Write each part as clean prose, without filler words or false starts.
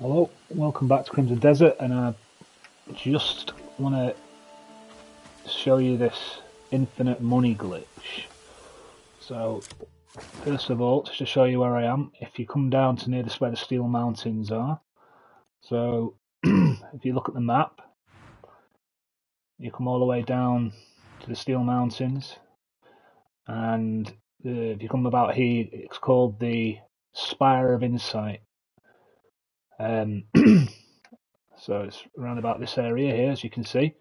Hello, welcome back to Crimson Desert, and I just want to show you this infinite money glitch. So, first of all, just to show you where I am, if you come down to near where the Steel Mountains are, so if you look at the map, you come all the way down to the Steel Mountains, and if you come about here, it's called the Spire of Insight. So it's around about this area here, as you can see.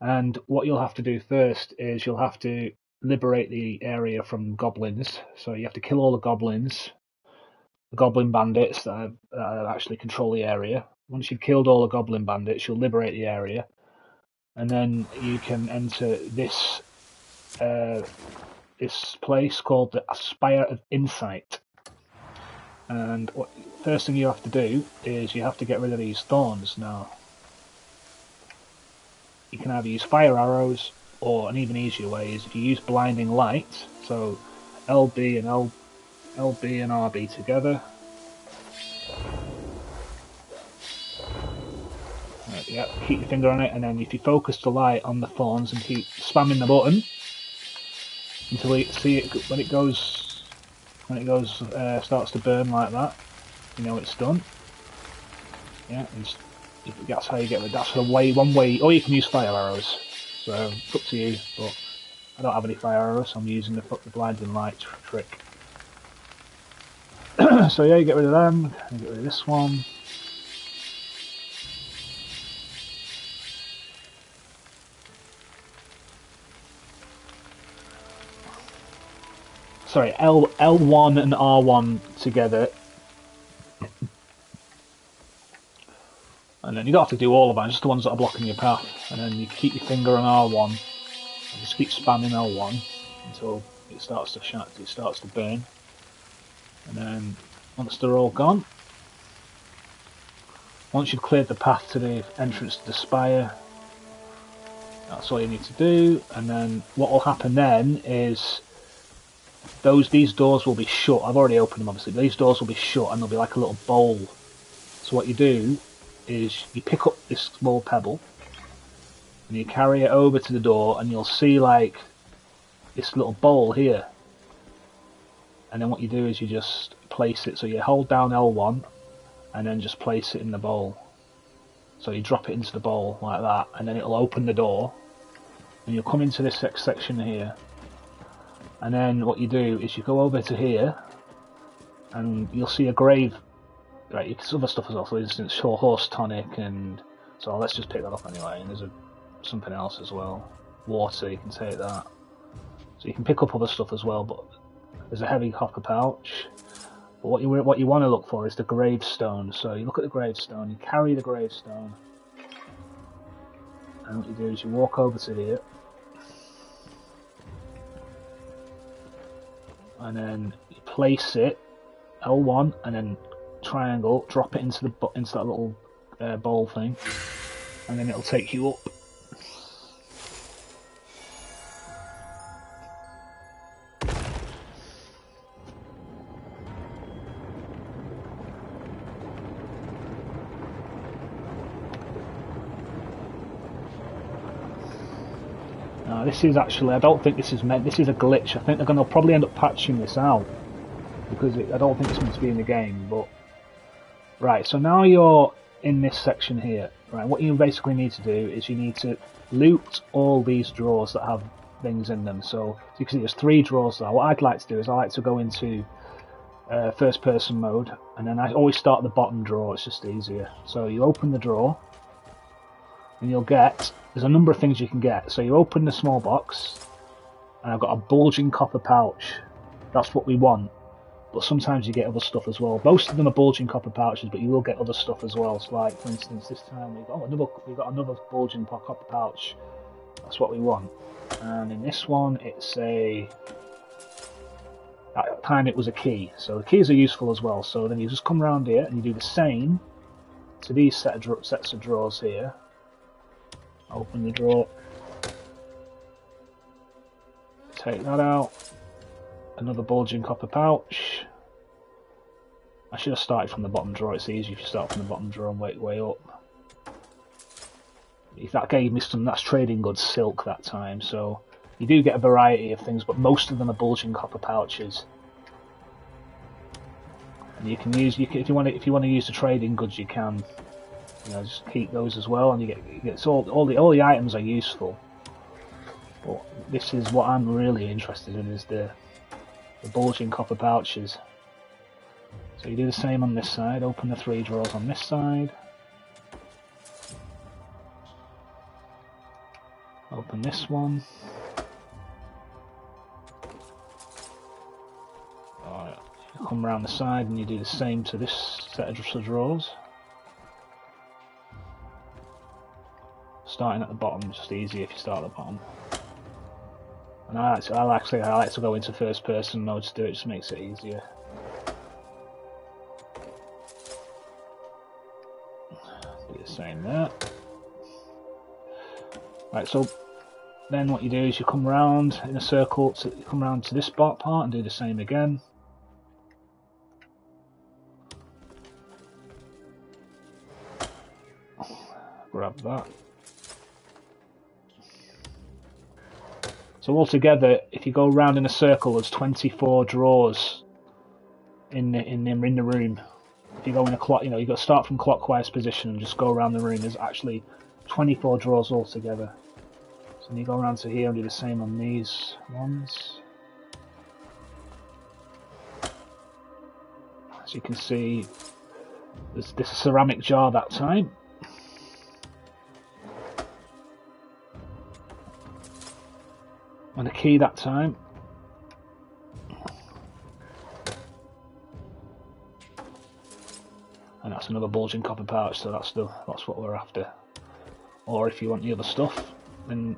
And what you'll have to do first is you'll have to liberate the area from goblins. So you have to kill all the goblins, the goblin bandits that actually control the area. Once you've killed all the goblin bandits, you'll liberate the area, and then you can enter this this place called the Spire of Insight. And what first thing you have to do is you have to get rid of these thorns. Now, you can either use fire arrows, or an even easier way is if you use blinding light. So LB and LB and RB together. Yeah, keep your finger on it, and then if you focus the light on the thorns and keep spamming the button until you see it when it goes starts to burn like that, you know it's done. Yeah, that's how you get rid. That's one way. Or you can use fire arrows. So it's up to you. But I don't have any fire arrows, so I'm using the blinding light trick. So yeah, you get rid of them. You get rid of this one. Sorry, L1 and R1 together. And then you don't have to do all of them, just the ones that are blocking your path. And then you keep your finger on R1. And just keep spamming L1 until it starts to burn. And then once they're all gone, once you've cleared the path to the entrance to the spire, that's all you need to do. And then what will happen then is these doors will be shut. I've already opened them, obviously. These doors will be shut, and they'll be like a little bowl. So what you do is you pick up this small pebble and you carry it over to the door, and you'll see like this little bowl here. And then what you do is you just place it. So you hold down L1 and then just place it in the bowl. So you drop it into the bowl like that, and then it'll open the door, and you'll come into this section here. And then what you do is you go over to here, and you'll see a grave. Right, you can see other stuff as well. For instance, horse tonic, and so let's just pick that up anyway. And there's something else as well. Water, you can take that. So you can pick up other stuff as well. But there's a heavy copper pouch. But what you want to look for is the gravestone. So you look at the gravestone, you carry the gravestone, and what you do is you walk over to here, and then you place it L1 and then triangle, drop it into that little bowl thing, and then it'll take you up. Now this is actually, I don't think this is meant. This is a glitch. I think they're going to probably end up patching this out because I don't think it's meant to be in the game. But right, so now you're in this section here. Right, what you basically need to do is you need to loot all these drawers that have things in them. So you can see there's 3 drawers there. What I'd like to do is I like to go into first person mode, and then I always start at the bottom drawer. It's just easier. So you open the drawer, and you'll get, there's a number of things you can get. So you open the small box, and I've got a bulging copper pouch. That's what we want. But sometimes you get other stuff as well. Most of them are bulging copper pouches, but you will get other stuff as well. So like, for instance, this time we've got another bulging copper pouch. That's what we want. And in this one, it's that time it was a key. So the keys are useful as well. So then you just come around here and you do the same to these sets of drawers here. Open the drawer. Take that out. Another bulging copper pouch. I should have started from the bottom drawer. It's easier if you start from the bottom drawer and work your way up. That gave me some, that's trading goods silk that time, so you do get a variety of things, but most of them are bulging copper pouches. And you can use, if you want to use the trading goods, you can. You know, just keep those as well, and you get all the items are useful. But this is what I'm really interested in, is the bulging copper pouches. So you do the same on this side. Open the 3 drawers on this side. Open this one. Alright, come around the side and you do the same to this set of drawers. Starting at the bottom is just easier if you start at the bottom. And I like to go into first person mode to do it, just makes it easier. Do the same there. Right, so then what you do is you come around in a circle, come around to this part and do the same again. Grab that. So altogether, if you go around in a circle, there's 24 drawers in the room. If you go in a clock, you know, you've got to start from clockwise position and just go around the room. There's actually 24 drawers altogether. So then you go around to here and do the same on these ones. As you can see, there's this ceramic jar that time. And a key that time. And that's another bulging copper pouch, so that's what we're after. Or if you want the other stuff, then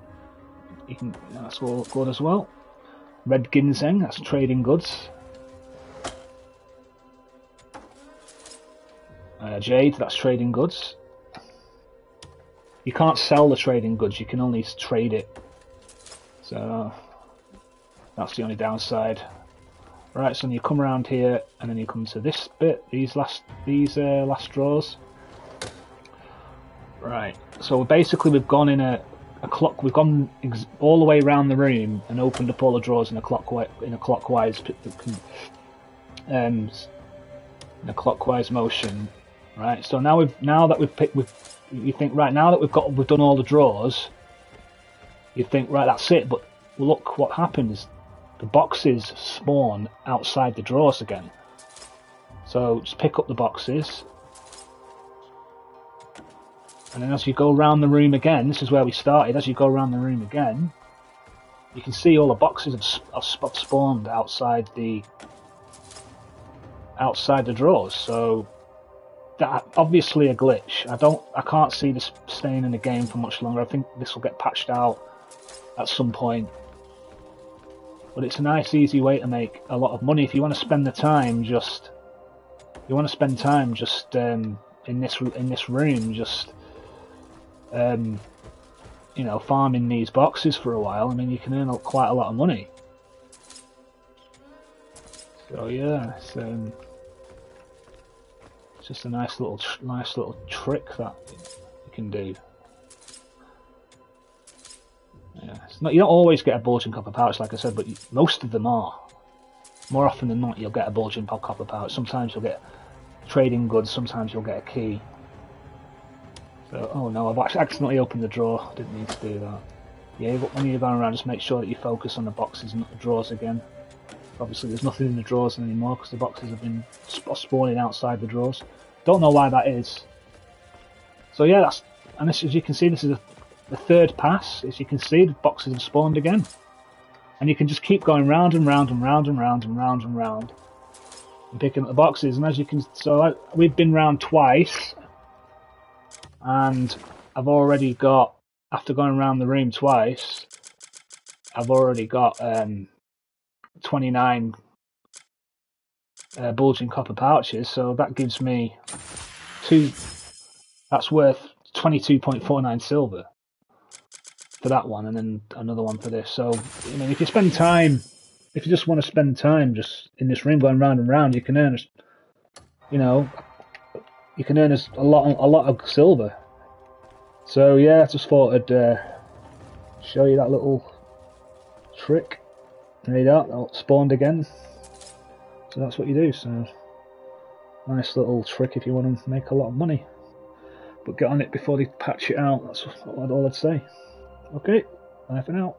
you can, that's all good as well. Red ginseng, that's trading goods. Jade, that's trading goods. You can't sell the trading goods, you can only trade it. So that's the only downside. Right, so then you come around here and then you come to this bit, these last drawers. Right, so basically we've gone in we've gone all the way around the room and opened up all the drawers in a clockwise motion. Right, so now that we've done all the drawers, you think, right, that's it, but look what happens. The boxes spawn outside the drawers again. So just pick up the boxes. And then as you go around the room again, this is where we started, as you go around the room again, you can see all the boxes have spawned outside the drawers. So that obviously a glitch. I can't see this staying in the game for much longer. I think this will get patched out at some point. But it's a nice, easy way to make a lot of money if you want to spend the time. In this room, just you know, farming these boxes for a while. I mean, you can earn quite a lot of money. So yeah, it's just a nice little trick that you can do. Yeah, you don't always get a bulging copper pouch, like I said, but most of them are. More often than not, you'll get a bulging copper pouch. Sometimes you'll get trading goods, sometimes you'll get a key. So, oh no, I've accidentally opened the drawer. Didn't need to do that. Yeah, when you're going around, just make sure that you focus on the boxes, not the drawers again. Obviously, there's nothing in the drawers anymore because the boxes have been spawning outside the drawers. Don't know why that is. So yeah, as you can see, this is the third pass. As you can see, the boxes have spawned again, and you can just keep going round and round and round and round and round and round, and picking up the boxes. And as you can, we've been round twice, and I've already got, after going around the room twice, I've already got 29 bulging copper pouches. So that gives me that's worth 22.49 silver. For that one, and then another one for this. So, I mean, if you just want to spend time just in this room going round and round, you can earn you know, you can earn a lot of silver. So yeah, I just thought I'd show you that little trick. There you go, that spawned again. So that's what you do. So nice little trick if you want to make a lot of money. But get on it before they patch it out. That's all I'd say. Okay, bye for now.